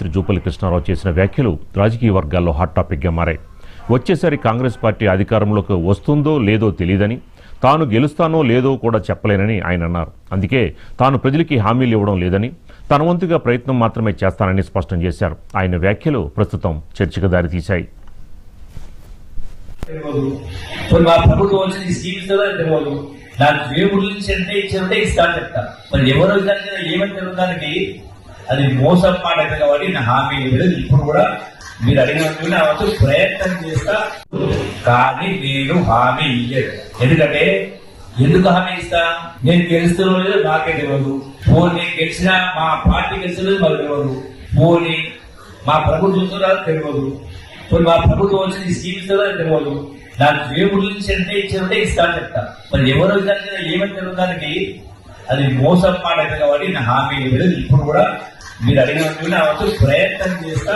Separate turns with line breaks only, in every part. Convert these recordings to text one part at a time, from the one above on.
మంత్రి జూపల్లి కృష్ణారావు చేసిన వ్యాఖ్యలు రాజకీయ వర్గాల్లో హాట్ టాపిక్గా మారాయి. వచ్చేసరి కాంగ్రెస్ పార్టీ అధికారంలోకి వస్తుందో లేదో తెలియదని, తాను గెలుస్తానో లేదో కూడా చెప్పలేనని ఆయన అన్నారు. అందుకే తాను ప్రజలకి హామీలు ఇవ్వడం లేదని, తన వంతుగా ప్రయత్నం మాత్రమే చేస్తానని స్పష్టం చేశారు. ఆయన వ్యాఖ్యలు ప్రస్తుతం చర్చకు దారితీశాయి.
అది మోసం మాట కాబట్టి నా హామీ లేదు. ఇప్పుడు కూడా మీరు అడిగినట్టు నా వంతు ప్రయత్నం చేస్తా, కానీ నేను హామీ ఇయ్యదు. ఎందుకంటే ఎందుకు హామీ ఇస్తా? నేను గెలుస్తున్నా లేదు నాకే తెలియదు. పోనీ గెలిచినా మా పార్టీ గెలిచలేదు మాకు తెలియదు. పోనీ మా ప్రభుత్వం తెలియదు. పోనీ మా ప్రభుత్వం వచ్చి స్కీమ్ ఇస్తుందో తెలియదు. నాకు దేవుడి నుంచి అంటే ఇచ్చారంటే ఇస్తా అని చెప్తా. మరి ఎవరో ఏమని తెలియడానికి అది మోసం మాట కాబట్టి నా హామీ లేదు. ఇప్పుడు కూడా మీరు అడిగినట్టు నా వంతు ప్రయత్నం చేస్తా,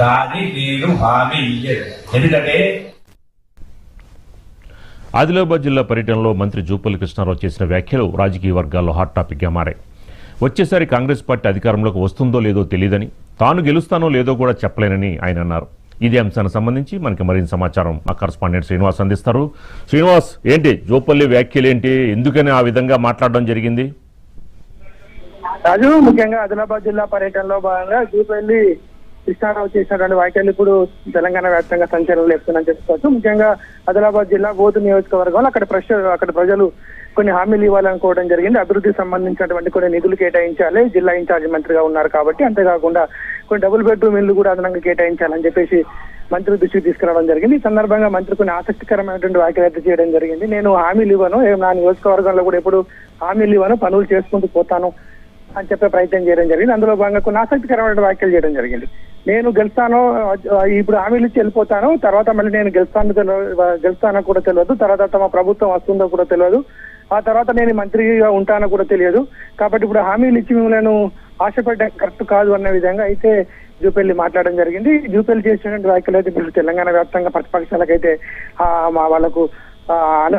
కానీ నేను హామీ ఇయ్యదు. ఎందుకంటే
ఆదిలాబాద్ జిల్లా పర్యటనలో మంత్రి జూపల్లి కృష్ణారావు చేసిన వ్యాఖ్యలు రాజకీయ వర్గాల్లో హాట్ టాపిక్గా మారాయి. వచ్చేసారి కాంగ్రెస్ పార్టీ అధికారంలోకి వస్తుందో లేదో తెలియదని, తాను గెలుస్తానో లేదో కూడా చెప్పలేనని ఆయన అన్నారు. ఇదే అంశానికి సంబంధించి మనకి మరింత సమాచారం మా కరస్పాండెంట్ శ్రీనివాస్ అందిస్తారు. శ్రీనివాస్, ఏంటి జూపల్లి వ్యాఖ్యలు ఏంటి, ఎందుకని ఆ విధంగా మాట్లాడడం జరిగింది?
రాజు, ముఖ్యంగా ఆదిలాబాద్ జిల్లా పర్యటనలో భాగంగా జూపల్లి కృష్ణారావు చేసినటువంటి వ్యాఖ్యలు ఇప్పుడు తెలంగాణ వ్యాప్తంగా సంచలనం లేపుతుందని చెప్పుకోవచ్చు. ముఖ్యంగా ఆదిలాబాద్ జిల్లా బోధు నియోజకవర్గంలో అక్కడ ప్రజలు కొన్ని హామీలు ఇవ్వాలనుకోవడం జరిగింది. అభివృద్ధికి సంబంధించినటువంటి కొన్ని నిధులు కేటాయించాలి, జిల్లా ఇన్ఛార్జి మంత్రిగా ఉన్నారు కాబట్టి. అంతేకాకుండా కొన్ని డబుల్ బెడ్రూమ్ ఇల్లు కూడా అదనంగా కేటాయించాలని చెప్పేసి మంత్రి దృష్టికి తీసుకురావడం జరిగింది. ఈ సందర్భంగా మంత్రి కొన్ని ఆసక్తికరమైనటువంటి వ్యాఖ్యలు చేయడం జరిగింది. నేను హామీలు ఇవ్వను, నా నియోజకవర్గంలో కూడా ఎప్పుడు హామీలు ఇవ్వను, పనులు చేసుకుంటూ పోతాను అని చెప్పే ప్రయత్నం చేయడం జరిగింది. అందులో భాగంగా కొన్ని ఆసక్తికరమైన వ్యాఖ్యలు చేయడం జరిగింది. నేను గెలుస్తాను, ఇప్పుడు హామీలు ఇచ్చి వెళ్ళిపోతాను, తర్వాత మళ్ళీ నేను గెలుస్తానో కూడా తెలియదు, తర్వాత తమ ప్రభుత్వం వస్తుందో కూడా తెలియదు, ఆ తర్వాత నేను మంత్రిగా ఉంటానో కూడా తెలియదు, కాబట్టి ఇప్పుడు హామీలు ఇచ్చి మిమ్మల్ని ఆశపడ్డం కరెక్ట్ కాదు అన్న విధంగా అయితే జూపల్లి మాట్లాడడం జరిగింది. జూపల్లి చేసినటువంటి వ్యాఖ్యలు అయితే ఇప్పుడు తెలంగాణ వ్యాప్తంగా ప్రతిపక్షాలకైతే వాళ్ళకు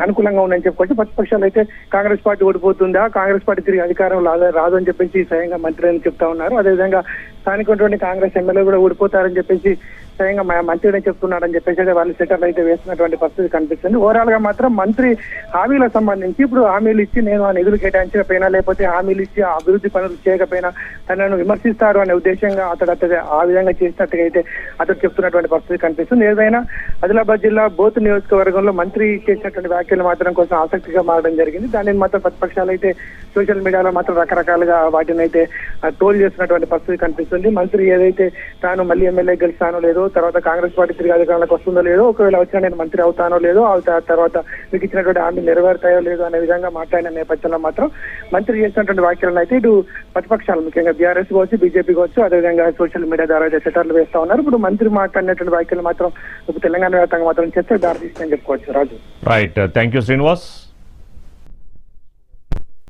అనుకూలంగా ఉందని చెప్పుకోవచ్చు. ప్రతిపక్షాలు అయితే కాంగ్రెస్ పార్టీ ఓడిపోతుందా, కాంగ్రెస్ పార్టీ తిరిగి అధికారం రాదు అని చెప్పేసి స్వయంగా మంత్రి అని చెప్తా ఉన్నారు. అదేవిధంగా స్థానికటువంటి కాంగ్రెస్ ఎమ్మెల్యే కూడా ఓడిపోతారని చెప్పేసి స్వయంగా మంత్రినే చెప్తున్నాడని చెప్పేసి వాళ్ళు సెటర్లు అయితే వేస్తున్నటువంటి పరిస్థితి కనిపిస్తుంది. ఓవరాల్ గా మాత్రం మంత్రి హామీలకు సంబంధించి ఇప్పుడు హామీలు ఇచ్చి నేను ఆ నిధులు కేటాయించకపోయినా, లేకపోతే హామీలు ఇచ్చి అభివృద్ధి పనులు చేయకపోయినా తనను విమర్శిస్తారు అనే ఉద్దేశంగా అతడు ఆ విధంగా చేసినట్టుగా అయితే అతడు చెప్తున్నటువంటి పరిస్థితి కనిపిస్తుంది. ఏదైనా ఆదిలాబాద్ జిల్లా బోత్ నియోజకవర్గంలో మంత్రి చేసినటువంటి వ్యాఖ్యలు మాత్రం కోసం ఆసక్తిగా మారడం జరిగింది. దానిని మాత్రం ప్రతిపక్షాలు అయితే సోషల్ మీడియాలో మాత్రం రకరకాలుగా వాటిని అయితే ట్రోల్ చేస్తున్నటువంటి పరిస్థితి కనిపిస్తుంది. మంత్రి ఏదైతే తాను మళ్ళీ ఎమ్మెల్యే గెలుస్తానో లేదో, తర్వాత కాంగ్రెస్ పార్టీ తిరిగి అధికారంలోకి వస్తుందో లేదో, ఒకవేళ వచ్చినా నేను మంత్రి అవుతానో లేదో, తర్వాత మీకు ఇచ్చినటువంటి హామీ నెరవేరుతాయో లేదో అనే విధంగా మాట్లాడిన నేపథ్యంలో మాత్రం మంత్రి చేసినటువంటి వ్యాఖ్యలను అయితే ఇటు ప్రతిపక్షాలు ముఖ్యంగా బీఆర్ఎస్ కావచ్చు, బీజేపీ కావచ్చు, అదేవిధంగా సోషల్ మీడియా ద్వారా అయితే సెటర్లు వేస్తా ఉన్నారు. ఇప్పుడు మంత్రి మాట్లాడినటువంటి వ్యాఖ్యలు మాత్రం తెలంగాణ వ్యాప్తంగా మాత్రం చర్చకు దారితీస్తుందని చెప్పుకోవచ్చు. రాజు,
రైట్, థ్యాంక్ యూ శ్రీనివాస్.